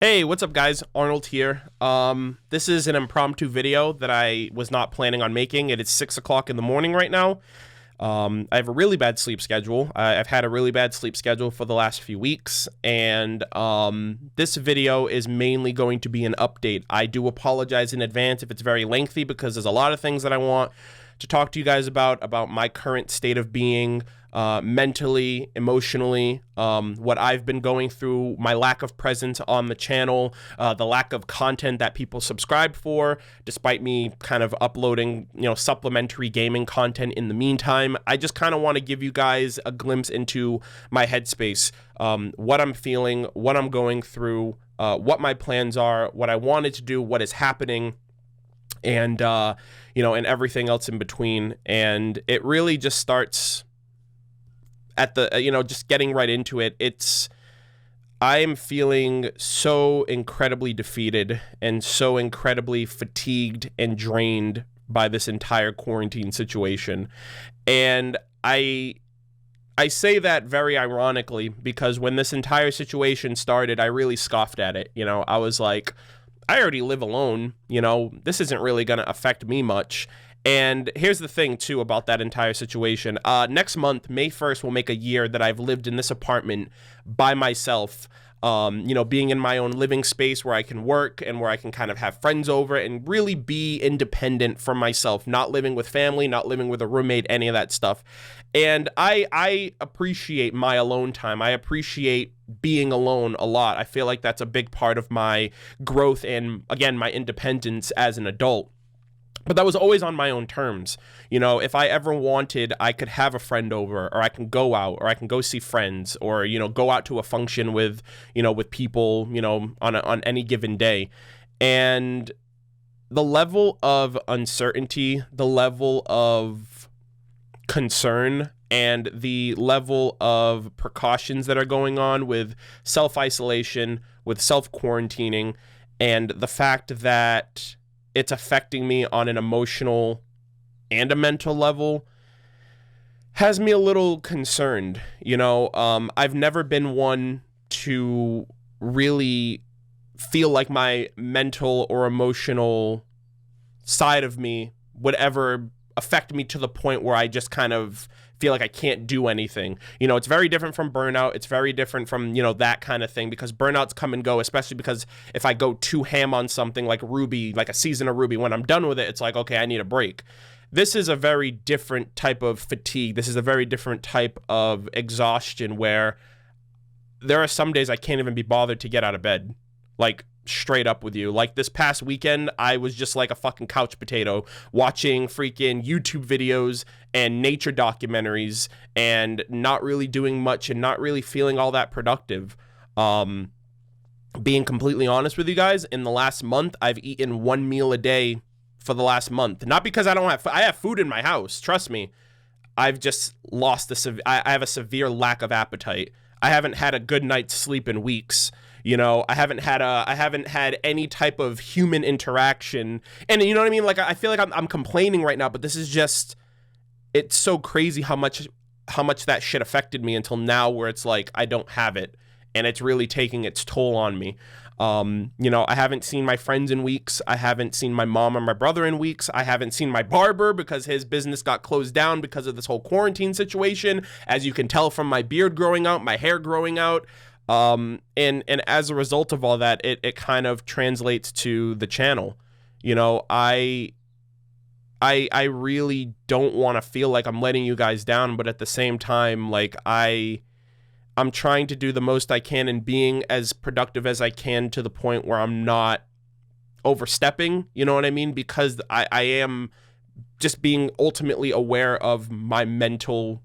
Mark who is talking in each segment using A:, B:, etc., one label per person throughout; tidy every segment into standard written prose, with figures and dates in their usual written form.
A: Hey, what's up guys? Arnold here. This is an impromptu video that I was not planning on making. It is 6 o'clock in the morning right now. I have a really bad sleep schedule. I've had a really bad sleep schedule for the last few weeks, and this video is mainly going to be an update. I do apologize in advance if it's very lengthy because there's a lot of things that I want to talk to you guys about my current state of being, mentally, emotionally, what I've been going through, my lack of presence on the channel, the lack of content that people subscribe for, despite me kind of uploading, supplementary gaming content in the meantime. I just kind of want to give you guys a glimpse into my headspace, what I'm feeling, what I'm going through, what my plans are, what I wanted to do, what is happening, and and everything else in between. And it really just starts at the just getting right into it. I am feeling so incredibly defeated and so incredibly fatigued and drained by this entire quarantine situation. And I say that very ironically because when this entire situation started, I really scoffed at it. I was like, I already live alone, this isn't really going to affect me much. And here's the thing, too, about that entire situation. Next month, May 1st, will make a year that I've lived in this apartment by myself, being in my own living space where I can work and where I can kind of have friends over and really be independent for myself, not living with family, not living with a roommate, any of that stuff. And I appreciate my alone time. I appreciate being alone a lot. I feel like that's a big part of my growth and, again, my independence as an adult. But that was always on my own terms. If I ever wanted, I could have a friend over, or I can go out, or I can go see friends, or, go out to a function with people, on any given day. And the level of uncertainty, the level of concern, and the level of precautions that are going on with self-isolation, with self-quarantining, and the fact that it's affecting me on an emotional and a mental level has me a little concerned. I've never been one to really feel like my mental or emotional side of me would ever affect me to the point where I just kind of feel like I can't do anything. It's very different from burnout. It's very different from, that kind of thing, because burnouts come and go, especially because if I go too ham on something like Ruby, like a season of Ruby, when I'm done with it, it's like, okay, I need a break. This is a very different type of fatigue. This is a very different type of exhaustion where there are some days I can't even be bothered to get out of bed. Like, straight up with you. Like, this past weekend, I was just like a fucking couch potato watching freaking YouTube videos and nature documentaries and not really doing much and not really feeling all that productive. Being completely honest with you guys, in the last month, I've eaten one meal a day for the last month. Not because I have food in my house. Trust me. I've just lost I have a severe lack of appetite. I haven't had a good night's sleep in weeks. I haven't had any type of human interaction. And you know what I mean? Like, I feel like I'm complaining right now, but this is just, it's so crazy how much that shit affected me until now, where it's like, I don't have it and it's really taking its toll on me. I haven't seen my friends in weeks. I haven't seen my mom or my brother in weeks. I haven't seen my barber because his business got closed down because of this whole quarantine situation. As you can tell from my beard growing out, my hair growing out. And as a result of all that, it kind of translates to the channel. I really don't want to feel like I'm letting you guys down, but at the same time, like, I'm trying to do the most I can and being as productive as I can to the point where I'm not overstepping, you know what I mean? Because I am just being ultimately aware of my mental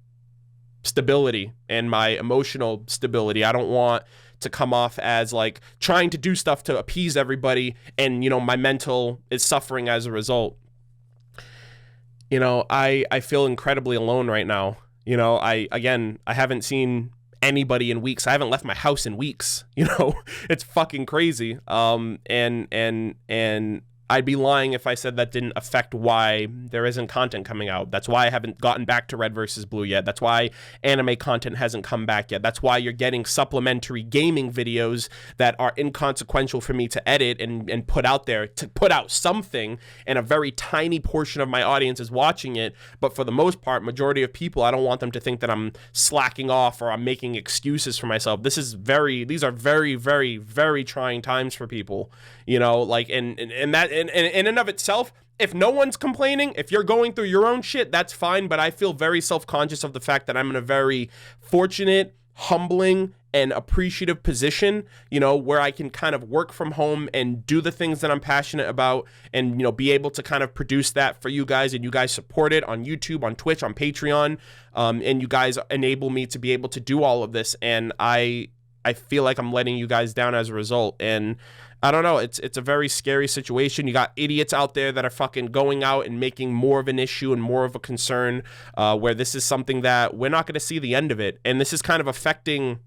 A: stability and my emotional stability. I don't want to come off as like trying to do stuff to appease everybody and, my mental is suffering as a result. I feel incredibly alone right now. I haven't seen anybody in weeks. I haven't left my house in weeks. It's fucking crazy. And I'd be lying if I said that didn't affect why there isn't content coming out. That's why I haven't gotten back to Red vs. Blue yet. That's why anime content hasn't come back yet. That's why you're getting supplementary gaming videos that are inconsequential for me to edit and put out there, to put out something, and a very tiny portion of my audience is watching it. But for the most part, majority of people, I don't want them to think that I'm slacking off or I'm making excuses for myself. These are very, very, very trying times for people, you know, like, and that, in and of itself, if no one's complaining, if you're going through your own shit, that's fine. But I feel very self-conscious of the fact that I'm in a very fortunate, humbling, and appreciative position, you know, where I can kind of work from home and do the things that I'm passionate about, and, you know, be able to kind of produce that for you guys, and you guys support it on YouTube, on Twitch, on Patreon, and you guys enable me to be able to do all of this, and I feel like I'm letting you guys down as a result. And I don't know, it's a very scary situation. You got idiots out there that are fucking going out and making more of an issue and more of a concern, where this is something that we're not going to see the end of it. And this is kind of affecting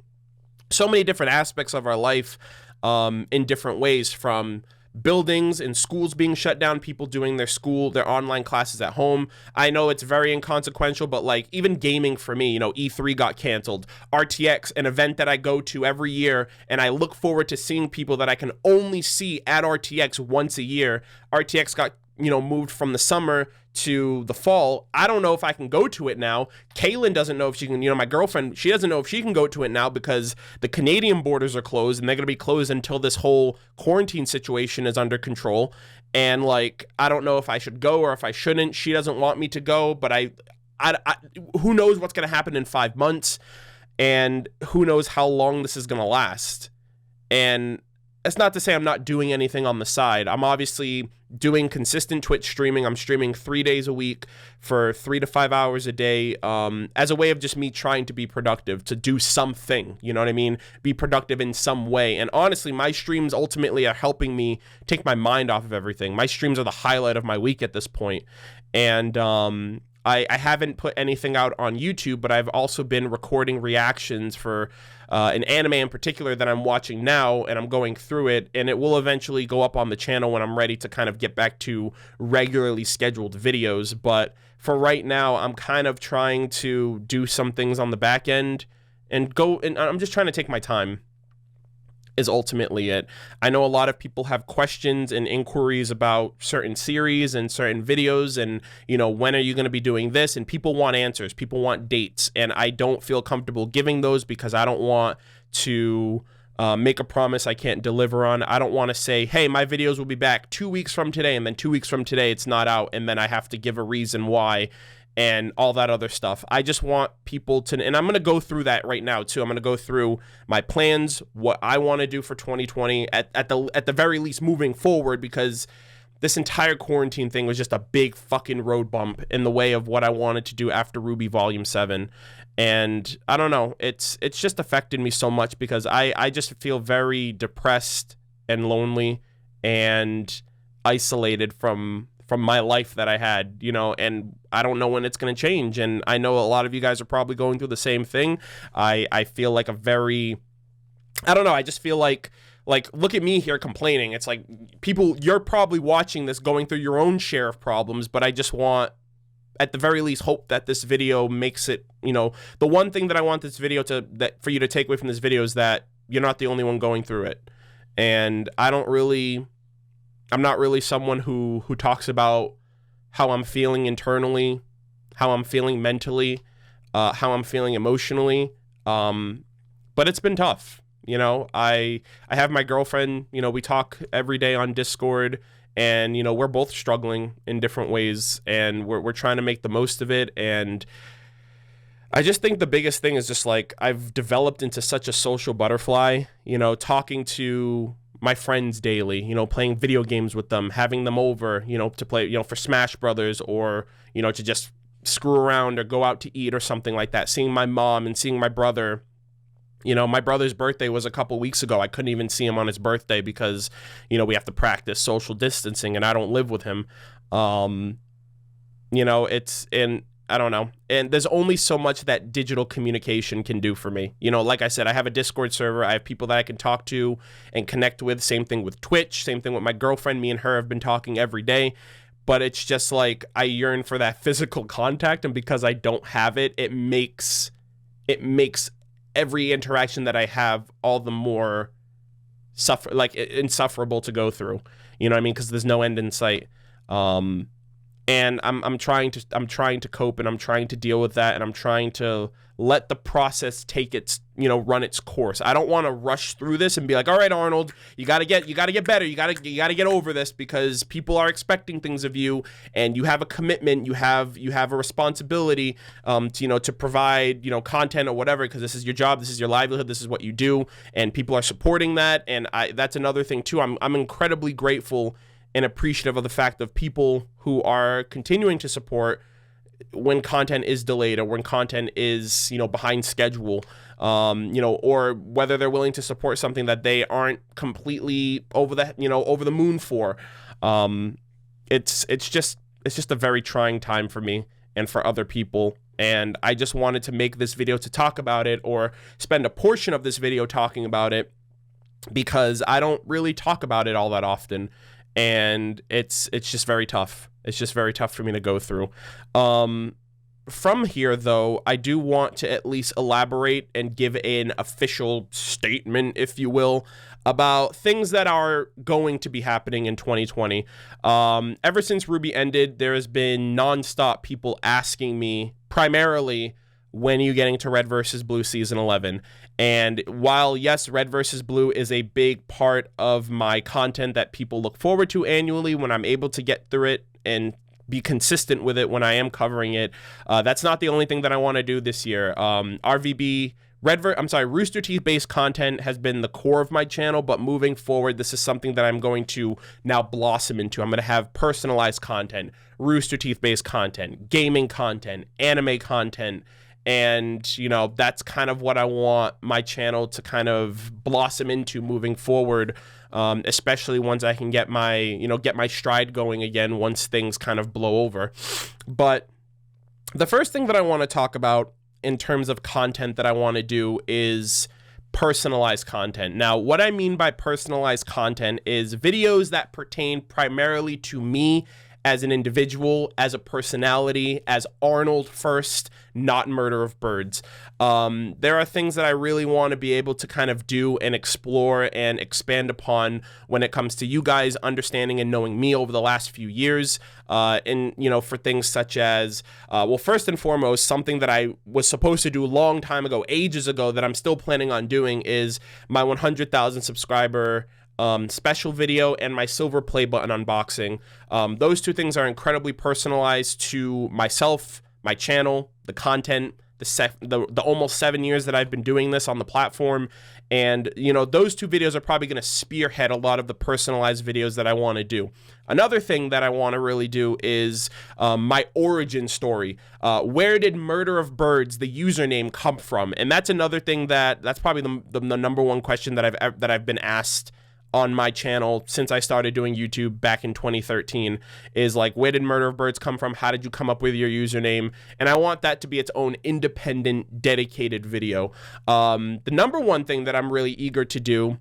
A: so many different aspects of our life, in different ways, from buildings and schools being shut down, people doing their online classes at home. I know it's very inconsequential, but like even gaming for me, you know, E3 got canceled. RTX, an event that I go to every year, and I look forward to seeing people that I can only see at RTX once a year. RTX got, you know, moved from the summer to the fall. I don't know if I can go to it now. Kaylin doesn't know if she can, you know, my girlfriend, she doesn't know if she can go to it now because the Canadian borders are closed, and they're going to be closed until this whole quarantine situation is under control. And like, I don't know if I should go or if I shouldn't. She doesn't want me to go, but I who knows what's going to happen in 5 months, and who knows how long this is going to last. And that's not to say I'm not doing anything on the side. I'm obviously doing consistent Twitch streaming. I'm streaming 3 days a week for 3 to 5 hours a day, as a way of just me trying to be productive, to do something, you know what I mean? Be productive in some way. And honestly, my streams ultimately are helping me take my mind off of everything. My streams are the highlight of my week at this point. And I haven't put anything out on YouTube, but I've also been recording reactions for an anime in particular that I'm watching now, and I'm going through it, and it will eventually go up on the channel when I'm ready to kind of get back to regularly scheduled videos. But for right now, I'm kind of trying to do some things on the back end and I'm just trying to take my time, is ultimately it. I know a lot of people have questions and inquiries about certain series and certain videos, and, you know, when are you going to be doing this? And people want answers, people want dates, and I don't feel comfortable giving those because I don't want to make a promise I can't deliver on. I don't want to say, hey, my videos will be back 2 weeks from today, and then 2 weeks from today it's not out, and then I have to give a reason why and all that other stuff. I just want people to, and I'm going to go through that right now too. I'm going to go through my plans, what I want to do for 2020 at the very least moving forward, because this entire quarantine thing was just a big fucking road bump in the way of what I wanted to do after RWBY Volume 7. And I don't know, it's just affected me so much because I just feel very depressed and lonely and isolated from my life that I had, you know, and I don't know when it's going to change. And I know a lot of you guys are probably going through the same thing. I feel like I don't know, I just feel like, look at me here complaining. It's like, people, you're probably watching this going through your own share of problems, but I just want, at the very least, hope that this video makes it, you know, the one thing that I want this video for you to take away from this video is that you're not the only one going through it. And I'm not really someone who talks about how I'm feeling internally, how I'm feeling mentally, how I'm feeling emotionally. But it's been tough. You know, I have my girlfriend, you know, we talk every day on Discord, and, you know, we're both struggling in different ways, and we're trying to make the most of it. And I just think the biggest thing is just like, I've developed into such a social butterfly, you know, talking to my friends daily, you know, playing video games with them, having them over, you know, to play, you know, for Smash Brothers, or, you know, to just screw around or go out to eat or something like that. Seeing my mom and seeing my brother. You know, my brother's birthday was a couple weeks ago. I couldn't even see him on his birthday because, you know, we have to practice social distancing and I don't live with him. You know, I don't know. And there's only so much that digital communication can do for me. You know, like I said, I have a Discord server. I have people that I can talk to and connect with. Same thing with Twitch. Same thing with my girlfriend. Me and her have been talking every day. But it's just like I yearn for that physical contact. And because I don't have it, it makes every interaction that I have all the more insufferable to go through. You know what I mean? Because there's no end in sight. And I'm trying to cope, and I'm trying to deal with that, and I'm trying to let the process take its, run its course. I don't want to rush through this and be like, all right, Arnold, you got to get better. You got to get over this, because people are expecting things of you, and you have a commitment, you have a responsibility, to provide, content or whatever, because this is your job, this is your livelihood, this is what you do, and people are supporting that. And that's another thing too. I'm incredibly grateful and appreciative of the fact of people who are continuing to support when content is delayed, or when content is, behind schedule, or whether they're willing to support something that they aren't completely over the moon for. It's just a very trying time for me and for other people. And I just wanted to make this video to talk about it, or spend a portion of this video talking about it, because I don't really talk about it all that often. And it's just very tough. It's just very tough for me to go through. From here, though, I do want to at least elaborate and give an official statement, if you will, about things that are going to be happening in 2020. Ever since RWBY ended, there has been nonstop people asking me, primarily, when are you getting to Red vs. Blue Season 11? And while, yes, Red vs. Blue is a big part of my content that people look forward to annually when I'm able to get through it and be consistent with it when I am covering it, that's not the only thing that I want to do this year. Rooster Teeth based content has been the core of my channel, but moving forward, this is something that I'm going to now blossom into. I'm going to have personalized content, Rooster Teeth based content, gaming content, anime content. And, that's kind of what I want my channel to kind of blossom into moving forward, especially once I can get my stride going again, once things kind of blow over. But the first thing that I want to talk about in terms of content that I want to do is personalized content. Now, what I mean by personalized content is videos that pertain primarily to me as an individual, as a personality, as Arnold first, not MurderofBirds. There are things that I really want to be able to kind of do and explore and expand upon when it comes to you guys understanding and knowing me over the last few years. For things such as, first and foremost, something that I was supposed to do a long time ago, ages ago, that I'm still planning on doing, is my 100,000 subscriber special video and my silver play button unboxing. Those two things are incredibly personalized to myself, my channel, the content, the almost 7 years that I've been doing this on the platform. And, those two videos are probably going to spearhead a lot of the personalized videos that I want to do. Another thing that I want to really do is my origin story. Where did MurderofBirds, the username, come from? And that's another thing that's probably the number one question that I've been asked on my channel since I started doing YouTube back in 2013, is like, where did MurderofBirds come from? How did you come up with your username? And I want that to be its own independent, dedicated video. The number one thing that I'm really eager to do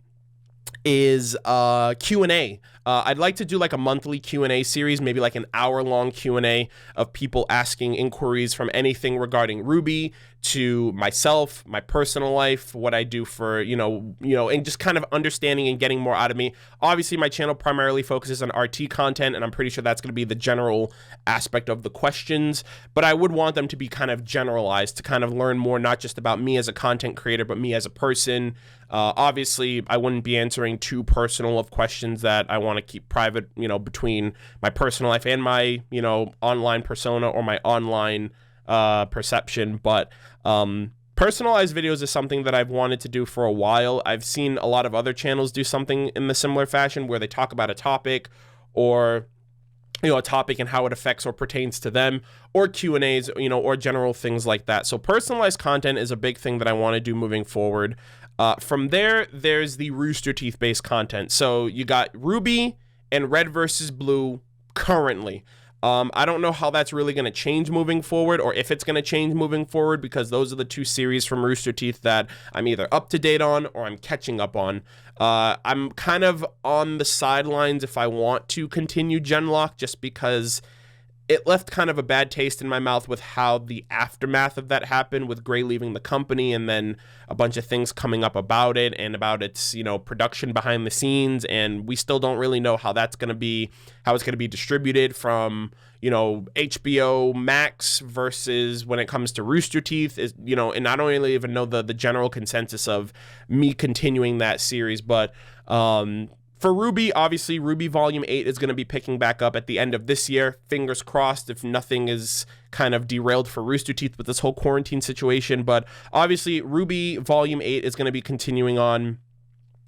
A: is Q&A. I'd like to do like a monthly Q&A series, maybe like an hour-long Q&A of people asking inquiries from anything regarding RWBY to myself, my personal life, what I do for, and just kind of understanding and getting more out of me. Obviously, my channel primarily focuses on RT content, and I'm pretty sure that's going to be the general aspect of the questions, but I would want them to be kind of generalized, to kind of learn more, not just about me as a content creator, but me as a person. Obviously, I wouldn't be answering too personal of questions that I want to keep private, between my personal life and my, online persona or my online perception. But personalized videos is something that I've wanted to do for a while. I've seen a lot of other channels do something in the similar fashion, where they talk about a topic, or a topic and how it affects or pertains to them, or Q&As, or general things like that. So personalized content is a big thing that I want to do moving forward. From there, there's the Rooster Teeth based content. So you got RWBY and Red vs. Blue currently. I don't know how that's really going to change moving forward, or if it's going to change moving forward, because those are the two series from Rooster Teeth that I'm either up to date on or I'm catching up on. I'm kind of on the sidelines if I want to continue Genlock, just because it left kind of a bad taste in my mouth with how the aftermath of that happened, with Gray leaving the company and then a bunch of things coming up about it and about its, production behind the scenes. And we still don't really know how it's going to be distributed from, HBO Max versus when it comes to Rooster Teeth, and I don't really even know the general consensus of me continuing that series. But, for RWBY, obviously, RWBY Volume 8 is going to be picking back up at the end of this year. Fingers crossed if nothing is kind of derailed for Rooster Teeth with this whole quarantine situation. But obviously, RWBY Volume 8 is going to be continuing on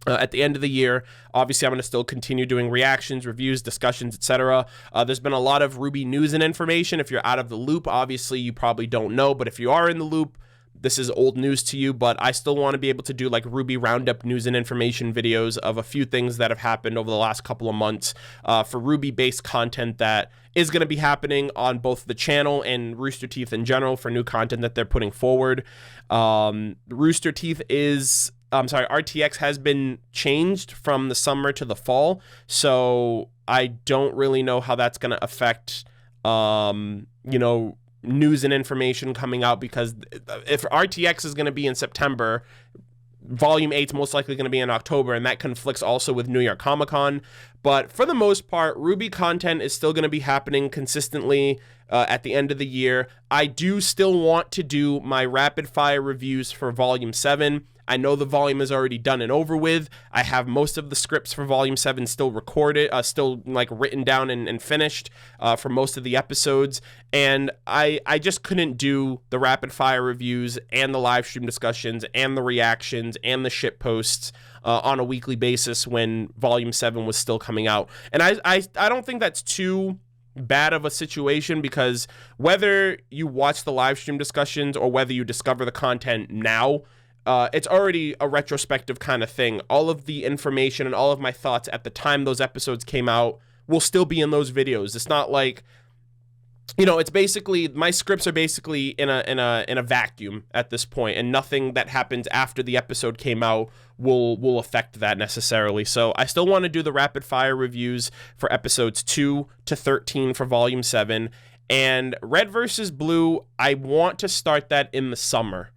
A: at the end of the year. Obviously, I'm going to still continue doing reactions, reviews, discussions, etc. There's been a lot of RWBY news and information. If you're out of the loop, obviously, you probably don't know. But if you are in the loop, this is old news to you, but I still want to be able to do like RWBY Roundup news and information videos of a few things that have happened over the last couple of months for RWBY-based content that is going to be happening on both the channel and Rooster Teeth in general for new content that they're putting forward. RTX has been changed from the summer to the fall, so I don't really know how that's going to affect, news and information coming out, because if RTX is going to be in September, Volume 8 is most likely going to be in October, and that conflicts also with New York Comic Con. But for the most part, RWBY content is still going to be happening consistently at the end of the year. I do still want to do my rapid fire reviews for Volume 7. I know the volume is already done and over with. I have most of the scripts for Volume 7 still recorded, still like written down and finished for most of the episodes. And I just couldn't do the rapid fire reviews and the live stream discussions and the reactions and the shit posts on a weekly basis when Volume 7 was still coming out. And I don't think that's too bad of a situation, because whether you watch the live stream discussions or whether you discover the content now, it's already a retrospective kind of thing. All of the information and all of my thoughts at the time those episodes came out will still be in those videos. It's not like, it's basically, my scripts are basically in a vacuum at this point, and nothing that happens after the episode came out will affect that necessarily. So I still want to do the rapid fire reviews for episodes 2 to 13 for Volume 7, and Red vs. Blue, I want to start that in the summer.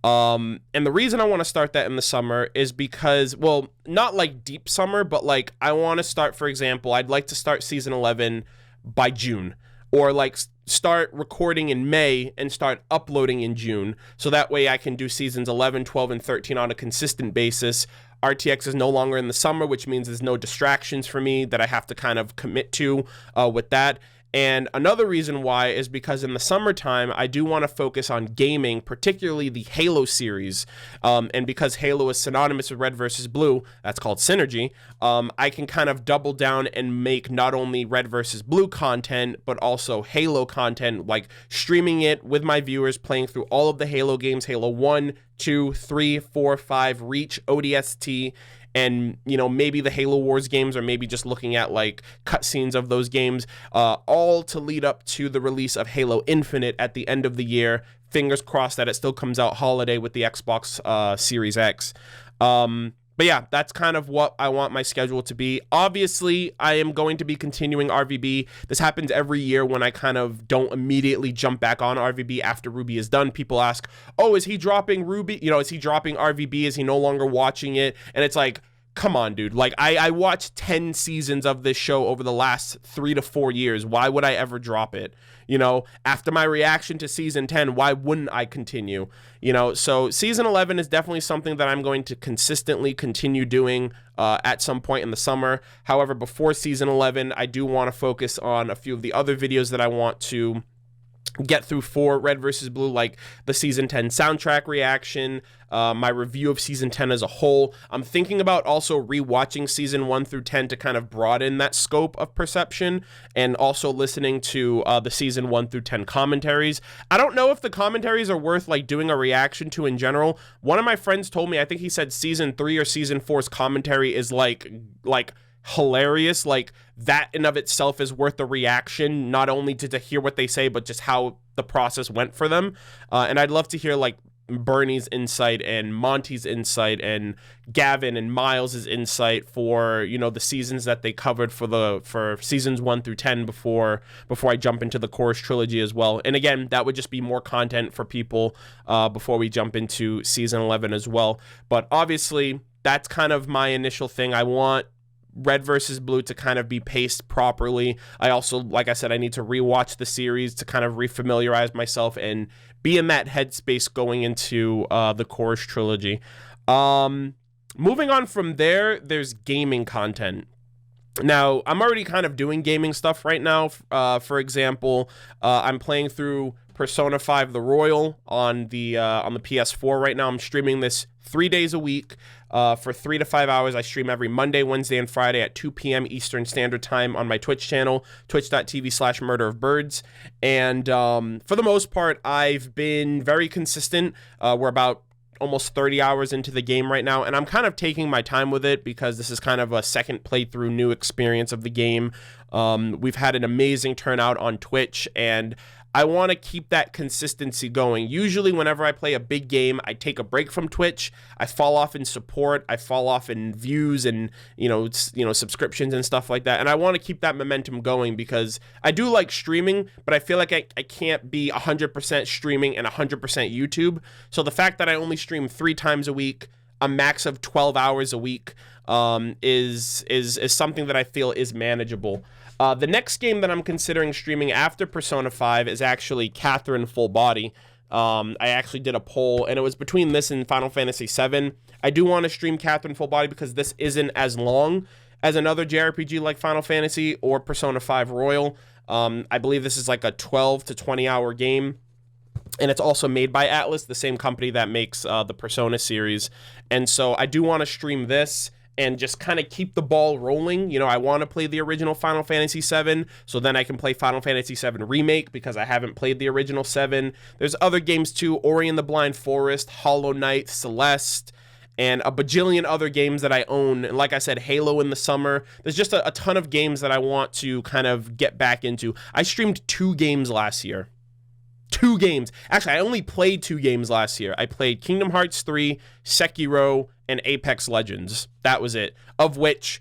A: And the reason I want to start that in the summer is because, well, not like deep summer, but like I want to start, for example, I'd like to start season 11 by June, or like start recording in May and start uploading in June. So that way I can do seasons 11, 12, and 13 on a consistent basis. RTX is no longer in the summer, which means there's no distractions for me that I have to kind of commit to with that. And another reason why is because in the summertime, I do want to focus on gaming, particularly the Halo series. And because Halo is synonymous with Red versus Blue, that's called Synergy, I can kind of double down and make not only Red versus Blue content, but also Halo content, like streaming it with my viewers, playing through all of the Halo games, Halo 1, 2, 3, 4, 5, Reach, ODST, and maybe the Halo Wars games, or maybe just looking at like cutscenes of those games, all to lead up to the release of Halo Infinite at the end of the year. Fingers crossed that it still comes out holiday with the Xbox Series X. But yeah, that's kind of what I want my schedule to be. Obviously, I am going to be continuing RVB. This happens every year when I kind of don't immediately jump back on RVB after RWBY is done. People ask, oh, is he dropping RWBY? Is he dropping RVB? Is he no longer watching it? And it's like, come on, dude. Like, I watched 10 seasons of this show over the last 3 to 4 years. Why would I ever drop it? After my reaction to season 10, why wouldn't I continue? So season 11 is definitely something that I'm going to consistently continue doing at some point in the summer. However, before season 11, I do want to focus on a few of the other videos that I want to get through for Red vs. Blue, like the season 10 soundtrack reaction, my review of season 10 as a whole. I'm thinking about also rewatching season 1 through 10 to kind of broaden that scope of perception, and also listening to the season 1 through 10 commentaries. I don't know if the commentaries are worth like doing a reaction to in general. One of my friends told me, I think he said season 3 or season 4's commentary is like hilarious. Like, that in of itself is worth the reaction, not only to hear what they say, but just how the process went for them. And I'd love to hear like Bernie's insight and Monty's insight and Gavin and Miles's insight for, you know, the seasons that they covered for seasons 1 through 10 before I jump into the Chorus trilogy as well. And again, that would just be more content for people before we jump into season 11 as well. But obviously, that's kind of my initial thing. I want Red versus Blue to kind of be paced properly. I also, like I said, I need to rewatch the series to kind of refamiliarize myself and be in that headspace going into the Chorus trilogy. Moving on from there, there's gaming content. Now, I'm already kind of doing gaming stuff right now. For example, I'm playing through Persona 5 The Royal on the PS4 right now. I'm streaming this 3 days a week for 3 to 5 hours. I stream every Monday, Wednesday, and Friday at 2 p.m. Eastern Standard Time on my Twitch channel, twitch.tv/MurderofBirds. And for the most part, I've been very consistent. We're about almost 30 hours into the game right now, and I'm kind of taking my time with it because this is kind of a second playthrough, new experience of the game. We've had an amazing turnout on Twitch, and I want to keep that consistency going. Usually whenever I play a big game, I take a break from Twitch. I fall off in support. I fall off in views and, subscriptions and stuff like that. And I want to keep that momentum going because I do like streaming, but I feel like I can't be 100% streaming and 100% YouTube. So the fact that I only stream 3 times a week, a max of 12 hours a week, is something that I feel is manageable. The next game that I'm considering streaming after Persona 5 is actually Catherine Full Body. I actually did a poll, and it was between this and Final Fantasy VII. I do want to stream Catherine Full Body because this isn't as long as another JRPG like Final Fantasy or Persona 5 Royal. I believe this is like a 12 to 20 hour game. And it's also made by Atlas, the same company that makes the Persona series. And so I do want to stream this and just kind of keep the ball rolling. You know, I want to play the original Final Fantasy VII, so then I can play Final Fantasy VII Remake because I haven't played the original 7. There's other games too, Ori and the Blind Forest, Hollow Knight, Celeste, and a bajillion other games that I own. And like I said, Halo in the summer. There's just a ton of games that I want to kind of get back into. I streamed 2 games last year. 2 games. Actually, I only played 2 games last year. I played Kingdom Hearts 3, Sekiro, and Apex Legends. That was it. Of which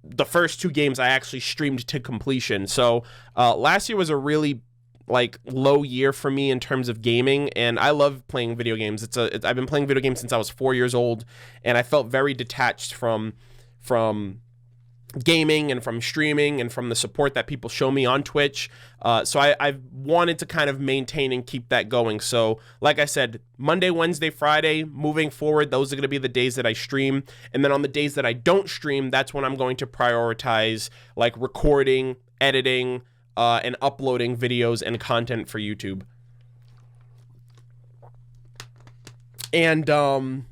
A: the first 2 games I actually streamed to completion. So last year was a really low year for me in terms of gaming, and I love playing video games. I've been playing video games since I was 4 years old, and I felt very detached from gaming and from streaming and from the support that people show me on Twitch. So I've wanted to kind of maintain and keep that going. So like I said, Monday, Wednesday, Friday, moving forward, those are going to be the days that I stream. And then on the days that I don't stream, that's when I'm going to prioritize like recording, editing, and uploading videos and content for YouTube. And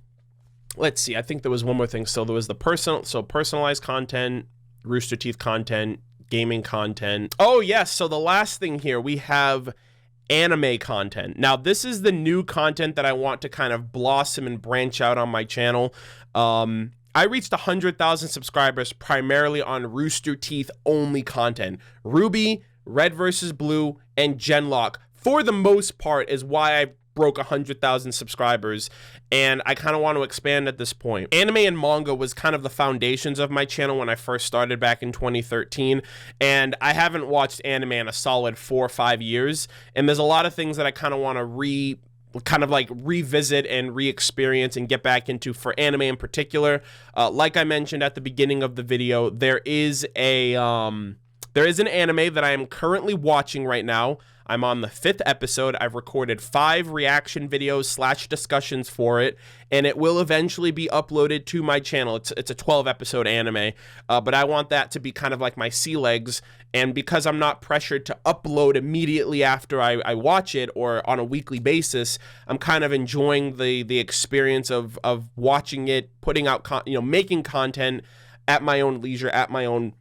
A: let's see, I think there was one more thing. So there was the personalized content, Roosterteeth content, gaming content. Oh yes, so the last thing here, we have anime content. Now this is the new content that I want to kind of blossom and branch out on my channel. I reached 100,000 subscribers primarily on Roosterteeth only content. Ruby, Red versus Blue, and Genlock, for the most part, is why I broke 100,000 subscribers, and I kind of want to expand at this point. Anime and manga was kind of the foundations of my channel when I first started back in 2013, and I haven't watched anime in a solid 4 or 5 years, and there's a lot of things that I kind of want to revisit and re-experience and get back into for anime in particular. Like I mentioned at the beginning of the video, there is an anime that I am currently watching right now. I'm on the 5th episode. I've recorded 5 reaction videos / discussions for it, and it will eventually be uploaded to my channel. It's a 12-episode anime, but I want that to be kind of like my sea legs, and because I'm not pressured to upload immediately after I watch it or on a weekly basis, I'm kind of enjoying the experience of watching it, putting out, making content at my own leisure, at my own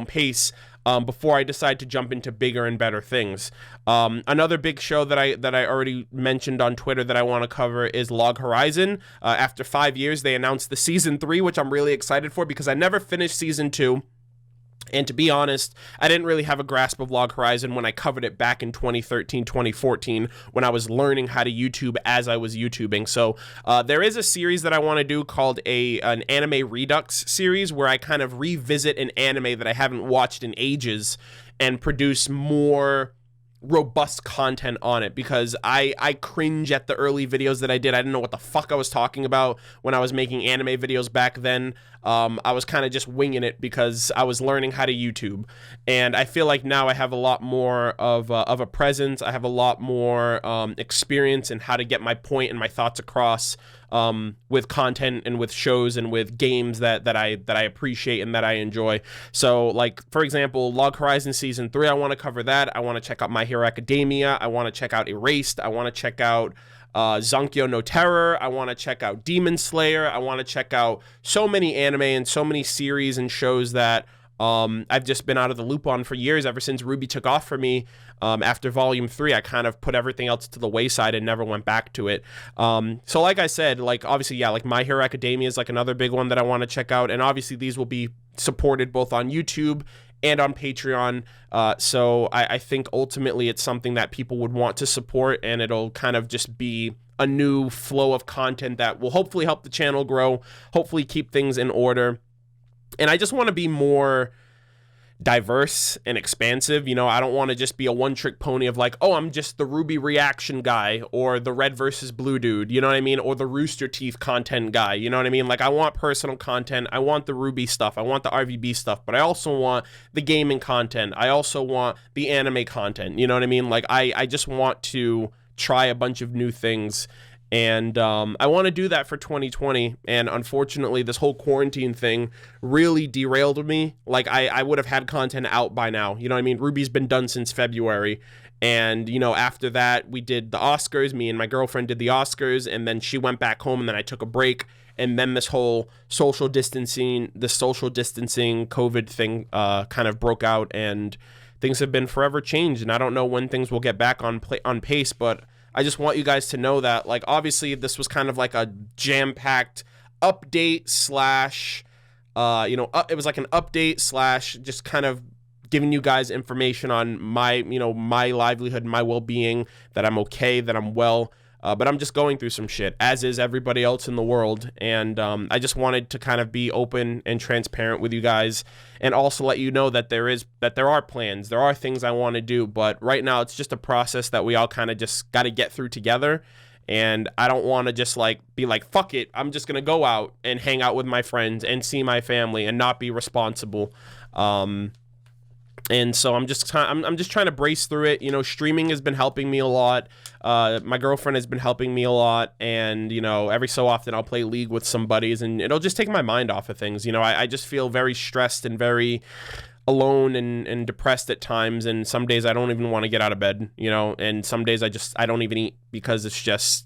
A: pace. before I decide to jump into bigger and better things. Another big show that I already mentioned on Twitter that I want to cover is Log Horizon. After 5 years, they announced the season 3, which I'm really excited for because I never finished season 2. And to be honest, I didn't really have a grasp of Log Horizon when I covered it back in 2013, 2014, when I was learning how to YouTube as I was YouTubing. So there is a series that I want to do called an anime redux series, where I kind of revisit an anime that I haven't watched in ages and produce more robust content on it, because I cringe at the early videos that I did. I didn't know what the fuck I was talking about when I was making anime videos back then. I was kind of just winging it because I was learning how to YouTube, and I feel like now I have a lot more of a presence. I have a lot more experience in how to get my point and my thoughts across with content and with shows and with games that I appreciate and that I enjoy. So, like, for example, Log Horizon Season 3, I want to cover that. I want to check out My Hero Academia. I want to check out Erased. I want to check out Zankyo no Terror. I want to check out Demon Slayer. I want to check out so many anime and so many series and shows that I've just been out of the loop on for years. Ever since RWBY took off for me after Volume 3, I kind of put everything else to the wayside and never went back to it. So like I said, like, obviously, yeah, like My Hero Academia is like another big one that I want to check out. And obviously these will be supported both on YouTube and on Patreon. So I think ultimately it's something that people would want to support, and it'll kind of just be a new flow of content that will hopefully help the channel grow, hopefully keep things in order. And I just want to be more diverse and expansive. You know, I don't want to just be a one-trick pony of like, oh, I'm just the RWBY reaction guy, or the Red versus Blue dude, you know what I mean? Or the Roosterteeth content guy, you know what I mean? Like, I want personal content. I want the RWBY stuff. I want the RVB stuff, but I also want the gaming content. I also want the anime content, you know what I mean? Like, I just want to try a bunch of new things. And I want to do that for 2020, and unfortunately this whole quarantine thing really derailed me. Like, I would have had content out by now, you know what I mean? RWBY's been done since February, and, you know, after that we did the Oscars. Me and my girlfriend did the Oscars, and then she went back home, and then I took a break, and then this whole social distancing COVID thing kind of broke out, and things have been forever changed, and I don't know when things will get back on pace, but I just want you guys to know that, like, obviously this was kind of like a jam-packed update slash, it was like an update slash just kind of giving you guys information on my livelihood, my well-being, that I'm okay, that I'm well. But I'm just going through some shit, as is everybody else in the world, and I just wanted to kind of be open and transparent with you guys, and also let you know that there are plans, there are things I want to do, but right now it's just a process that we all kind of just got to get through together, and I don't want to just like be like, fuck it, I'm just gonna go out and hang out with my friends and see my family and not be responsible. And so I'm just trying to brace through it. You know, streaming has been helping me a lot. My girlfriend has been helping me a lot. And, you know, every so often I'll play League with some buddies, and it'll just take my mind off of things. You know, I just feel very stressed and very alone and depressed at times. And some days I don't even want to get out of bed, you know, and some days I don't even eat, because it's just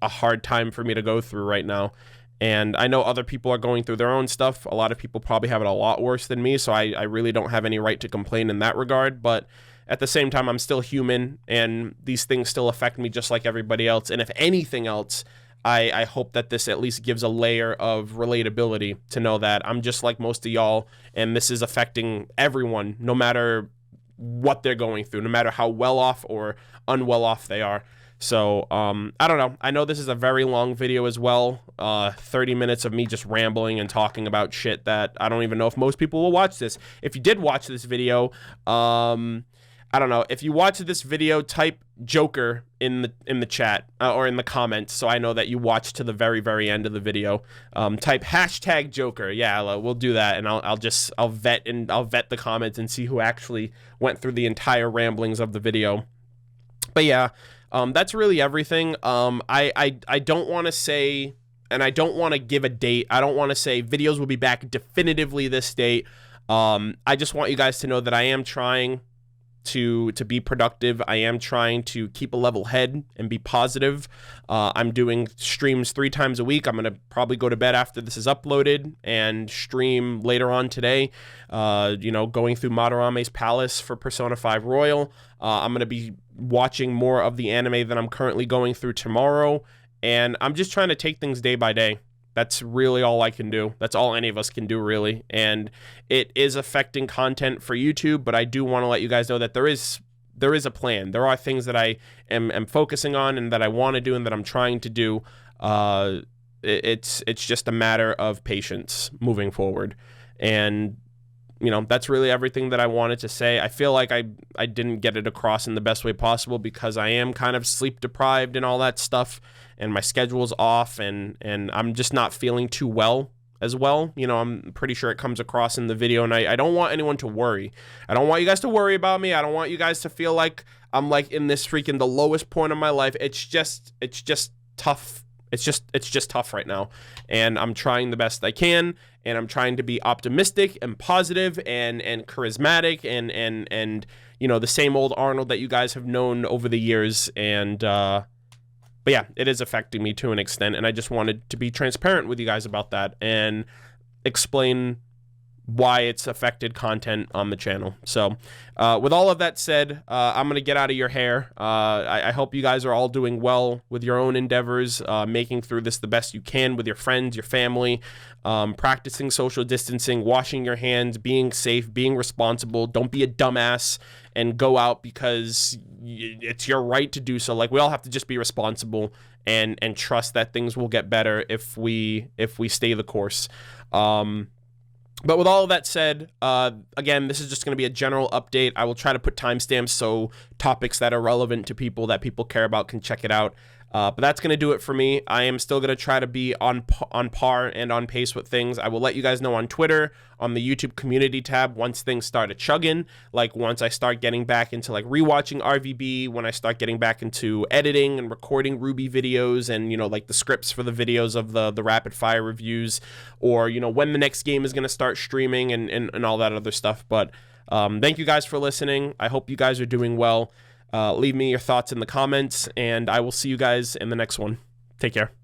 A: a hard time for me to go through right now. And I know other people are going through their own stuff. A lot of people probably have it a lot worse than me, so I really don't have any right to complain in that regard. But at the same time, I'm still human, and these things still affect me just like everybody else. And if anything else, I hope that this at least gives a layer of relatability to know that I'm just like most of y'all, and this is affecting everyone, no matter what they're going through, no matter how well off or unwell off they are. So, I don't know. I know this is a very long video as well. 30 minutes of me just rambling and talking about shit that I don't even know if most people will watch this. If you did watch this video, I don't know. If you watched this video, type Joker in the chat or in the comments, so I know that you watched to the very, very end of the video. Type hashtag Joker. Yeah, we'll do that, and I'll vet the comments and see who actually went through the entire ramblings of the video. But yeah. That's really everything. I don't want to say, and I don't want to give a date. I don't want to say videos will be back definitively this date. I just want you guys to know that I am trying to be productive. I am trying to keep a level head and be positive. I'm doing streams 3 times a week. I'm going to probably go to bed after this is uploaded and stream later on today, going through Madarame's Palace for Persona 5 Royal. I'm going to be watching more of the anime that I'm currently going through tomorrow, and I'm just trying to take things day by day. That's really all I can do. That's all any of us can do, really. And it is affecting content for YouTube, but I do want to let you guys know that there is a plan. There are things that I am focusing on and that I want to do and that I'm trying to do. It's just a matter of patience moving forward. And, that's really everything that I wanted to say. I feel like I didn't get it across in the best way possible because I am kind of sleep deprived and all that stuff, and my schedule's off, and I'm just not feeling too well as well. I'm pretty sure it comes across in the video, and I don't want anyone to worry. I don't want you guys to worry about me. I don't want you guys to feel like I'm like in this freaking the lowest point of my life. It's just tough. It's just tough right now, and I'm trying the best I can, and I'm trying to be optimistic and positive and charismatic and the same old Arnold that you guys have known over the years. And but yeah, it is affecting me to an extent, and I just wanted to be transparent with you guys about that and explain why it's affected content on the channel. So with all of that said, I'm gonna get out of your hair. I hope you guys are all doing well with your own endeavors, making through this the best you can with your friends, your family, practicing social distancing, washing your hands, being safe, being responsible. Don't be a dumbass and go out because it's your right to do so. Like, we all have to just be responsible and trust that things will get better if we stay the course. But with all of that said, again, this is just going to be a general update. I will try to put timestamps so topics that are relevant to people that people care about can check it out. But that's going to do it for me. I am still going to try to be on par and on pace with things. I will let you guys know on Twitter, on the YouTube community tab, once things start chugging, like once I start getting back into like rewatching RVB, when I start getting back into editing and recording Ruby videos and, like the scripts for the videos of the rapid fire reviews, or, when the next game is going to start streaming and all that other stuff. But thank you guys for listening. I hope you guys are doing well. Leave me your thoughts in the comments, and I will see you guys in the next one. Take care.